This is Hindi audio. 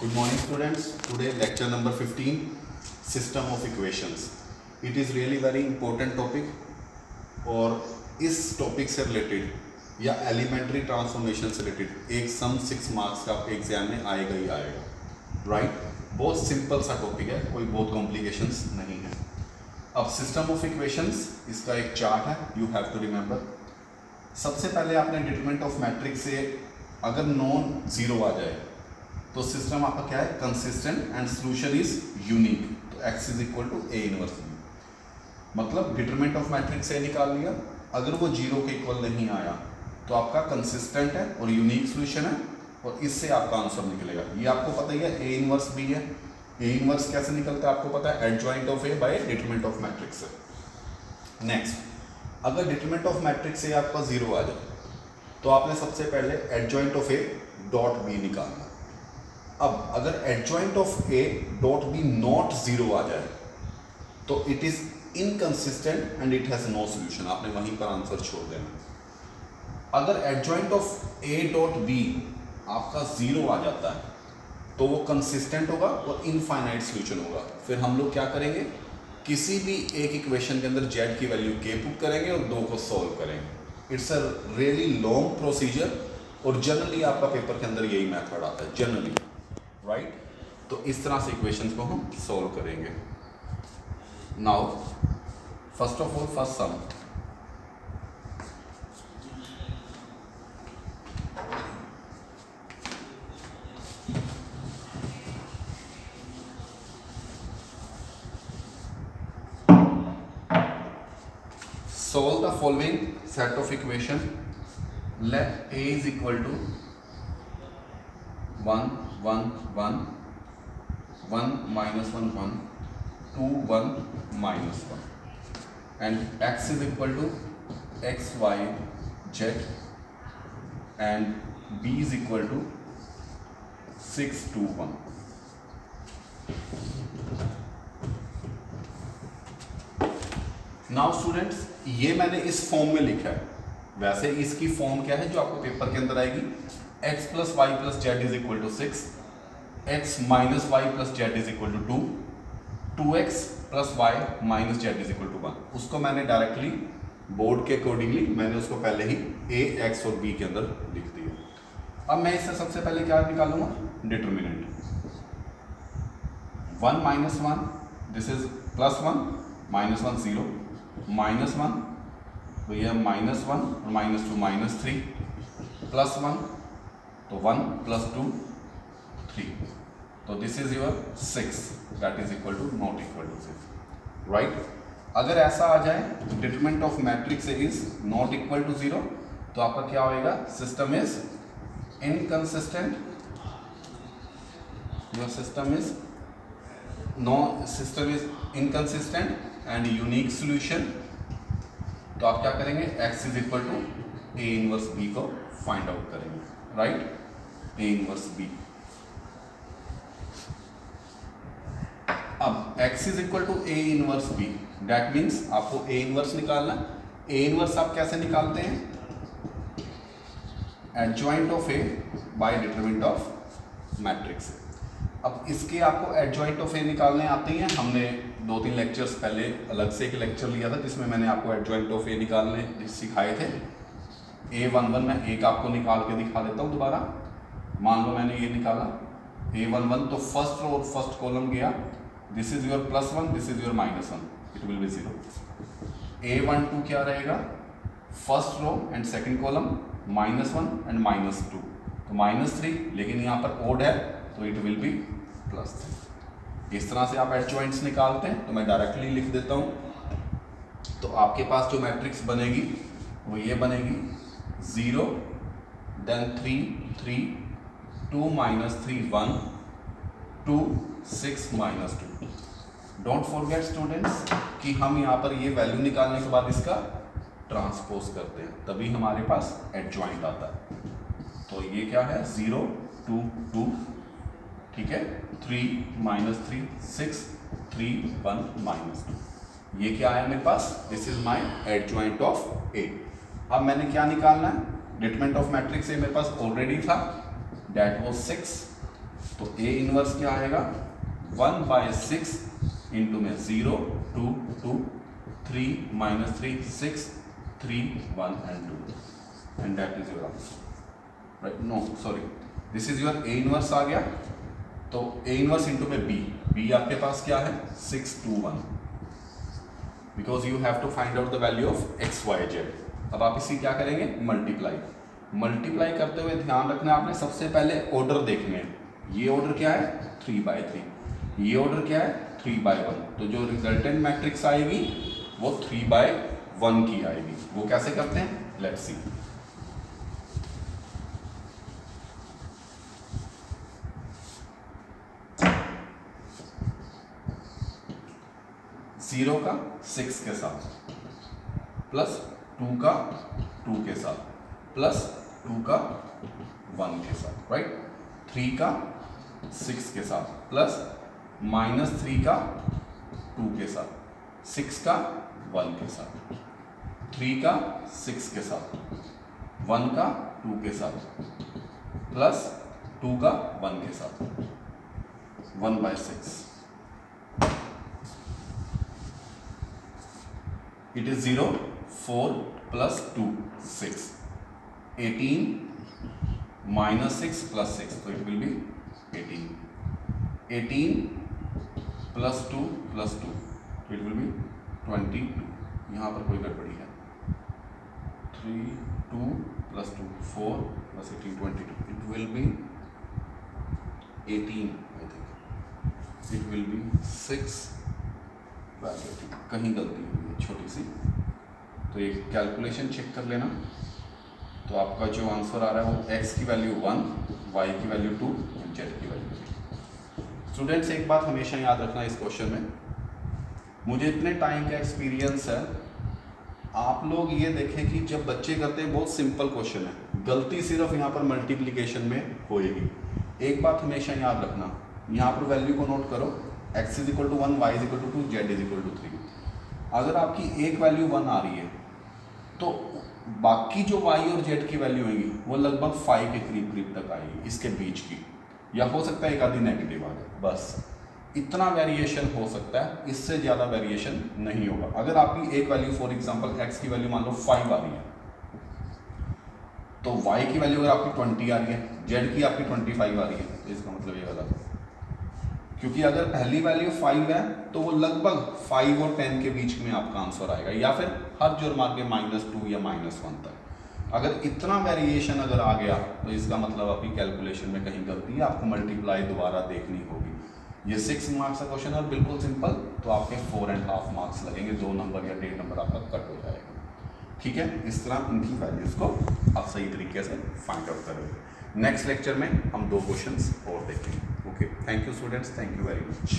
Good morning students. Today lecture number 15, system of equations. It is really very important topic और इस टॉपिक से रिलेटेड या एलिमेंट्री ट्रांसफॉर्मेशन से रिलेटेड एक सम 6 मार्क्स का आपके एग्जाम में आएगा ही आएगा, राइट? बहुत सिंपल सा टॉपिक है, कोई बहुत कॉम्प्लिकेशंस नहीं है। अब सिस्टम ऑफ इक्वेशंस, इसका एक चार्ट है, यू हैव टू रिमेंबर। सबसे पहले आपने डिटरमिनेंट ऑफ मैट्रिक्स से अगर नॉन जीरो आ जाए तो सिस्टम आपका क्या है? Consistent and solution is unique. तो x is equal to A inverse B, मतलब डिटरमिनेंट ऑफ मैट्रिक्स से निकाल लिया, अगर वो जीरो के इक्वल नहीं आया तो आपका कंसिस्टेंट है और यूनिक सोल्यूशन है और इससे आपका आंसर निकलेगा। ये आपको पता ही है, ए इनवर्स बी है। ए इनवर्स कैसे निकलता है आपको पता है? Adjoint of A by determinant of matrix से। नेक्स्ट, अगर डिटरमिनेंट ऑफ मैट्रिक्स से आपका जीरो आ जाए तो आपने सबसे पहले adjoint of A dot B निकालना। अब अगर adjoint of A dot B not zero आ जाए तो it is inconsistent and it has no solution. आपने वहीं पर आंसर छोड़ देना। अगर adjoint of A dot B आपका जीरो आ जाता है तो वो कंसिस्टेंट होगा और इनफाइनाइट सॉल्यूशन होगा। फिर हम लोग क्या करेंगे? किसी भी एक इक्वेशन के अंदर जेड की वैल्यू के पुट करेंगे और दो को सॉल्व करेंगे। It's a really long procedure और जनरली आपका पेपर के अंदर यही मेथड आता है, जनरली, राइट? तो इस तरह से इक्वेशंस को हम सॉल्व करेंगे। Now first of all, first sum, solve the following set of equation. Let a is equal to 1 1 1 1 minus 1 1 2 1 minus 1 and x is equal to x y z and b is equal to 6 2 1. Now students, ये मैंने इस फॉर्म में लिखा है। वैसे इसकी फॉर्म क्या है जो आपको पेपर के अंदर आएगी? x plus y plus z is equal to 6, x minus y plus z is equal to 2, 2x plus y minus z is equal to 1। उसको मैंने डायरेक्टली बोर्ड के अकॉर्डिंगली मैंने उसको पहले ही a, x और b के अंदर लिख दिया। अब मैं इससे सबसे पहले क्या निकालूंगा? Determinant. 1 minus 1, this is plus 1, minus 1 0, minus 1 तो यह माइनस 1 और माइनस 2 माइनस 3, प्लस 1 तो 1 प्लस 2 3, तो this is your 6, that is equal to not equal to 6, right? अगर ऐसा आ जाए determinant of matrix is not equal to 0 तो आपका क्या होएगा? System is inconsistent, your system is inconsistent and unique solution. तो आप क्या करेंगे? x is equal to A inverse B को फाइंड आउट करेंगे, राइट? A inverse B. अब x is equal to A inverse B, that means आपको ए इनवर्स निकालना। ए इनवर्स आप कैसे निकालते हैं? Adjoint of A by determinant of matrix. अब इसके आपको एडजॉइंट ऑफ ए निकालने आते हैं। हमने 2-3 लेक्चर्स पहले अलग से एक लेक्चर लिया था जिसमें मैंने आपको एडजॉइंट ऑफ ए निकालने सिखाए थे। A11 मैं एक आपको निकाल के दिखा देता हूँ दोबारा। मान लो मैंने ये निकाला A11, तो फर्स्ट रो और फर्स्ट कॉलम गया, this is your plus 1, this is your minus 1, it will be 0। A12 क्या रहेगा? First row and second column minus 1 and minus 2, तो माइनस 3, लेकिन यहाँ पर ओड है तो इट विल बी प्लस 3। इस तरह से आप एडजॉइंट्स निकालते हैं। तो मैं डायरेक्टली लिख देता हूँ। तो आपके पास जो मैट्रिक्स बनेगी वो ये बनेगी 0 then 3 3 2 minus 3 1 2 6 minus 2। Don't forget students कि हम यहाँ पर ये वैल्यू निकालने के बाद इसका ट्रांसपोज करते हैं, तभी हमारे पास एडजॉइंट आता है। तो ये क्या है? 0 2 2, ठीक है, 3 माइनस 3 6 3 1 माइनस 2। ये क्या आया मेरे पास? This is my adjoint of A. अब मैंने क्या निकालना है? डिटरमिनेंट ऑफ मैट्रिक्स ए मेरे पास ऑलरेडी था, दैट वाज 6, तो ए इनवर्स क्या आएगा 1/6 इंटू में 0 2 2 3 -3 6 3 1 and 2 and that is your answer, right? No sorry, this is your a inverse आ गया। तो a इनवर्स इंटू में b आपके पास क्या है 6 2 1, because you have to find out the value of X Y Z. अब आप इसी क्या करेंगे मल्टीप्लाई करते हुए ध्यान रखना आपने सबसे पहले ऑर्डर देखने हैं। ये ऑर्डर क्या है 3/3, ये ऑर्डर क्या है 3/1, तो जो रिजल्टेंट मैट्रिक्स आएगी वो 3/1 की आएगी। वो कैसे करते हैं लेट्स सी। जीरो का 6 के साथ प्लस 2 का 2 के साथ प्लस 2 का 1 के साथ, राइट? 3 का 6 के साथ प्लस -3 का 2 के साथ, 6 का 1 के साथ, 3 का 6 के साथ, 1 का 2 के साथ प्लस 2 का 1 के साथ, 1/6। It is 0 4 plus 2 6 18 minus 6 plus 6, so it will be 18 plus 2 plus 2, so it will be 22। यहाँ पर कोई गड़बड़ी है 3 2 plus 2 4 plus 18 22, it will be 18 I think, it will be 6। कहीं गलती हुई है छोटी सी, तो ये कैलकुलेशन चेक कर लेना। तो आपका जो आंसर आ रहा है वो x की वैल्यू 1, y की वैल्यू 2 और z की वैल्यू 3। स्टूडेंट्स एक बात हमेशा याद रखना इस क्वेश्चन में, मुझे इतने टाइम का एक्सपीरियंस है, आप लोग ये देखें कि जब बच्चे करते हैं बहुत सिंपल क्वेश्चन है, गलती सिर्फ यहाँ पर मल्टीप्लिकेशन में होएगी। एक बात हमेशा याद रखना, यहाँ पर वैल्यू को नोट करो, x = 1, y = 2, z = 3। अगर आपकी एक वैल्यू 1 आ रही है तो बाकी जो y और z की वैल्यू आएगी वो लगभग 5 के करीब तक आएगी, इसके बीच की, या हो सकता है एक आधी नेगेटिव आ जाए, बस इतना वेरिएशन हो सकता है, इससे ज़्यादा वेरिएशन नहीं होगा। अगर आपकी एक वैल्यू फॉर एग्जांपल x की वैल्यू मान लो 5 आ रही है, तो y की वैल्यू अगर आपकी 20 आ रही है, z की आपकी 25 आ रही है, तो इसका मतलब ये वाला, क्योंकि अगर पहली वैल्यू 5 है तो वो लगभग 5 और 10 के बीच में आपका आंसर आएगा, या फिर हर जोड़ मार के -2 या -1 तक। अगर इतना वेरिएशन अगर आ गया तो इसका मतलब आपकी कैलकुलेशन में कहीं गलती है, आपको मल्टीप्लाई दोबारा देखनी होगी। ये 6 मार्क्स का क्वेश्चन है, बिल्कुल सिंपल, तो आपके 4.5 मार्क्स लगेंगे, 2 नंबर या 1.5 नंबर आपका कट हो जाएगा। ठीक है, इस तरह इनकी वैल्यूज़ को आप सही तरीके से फाइंड आउट करोगे। नेक्स्ट लेक्चर में हम 2 क्वेश्चंस और देखेंगे। Okay, thank you students, thank you very much.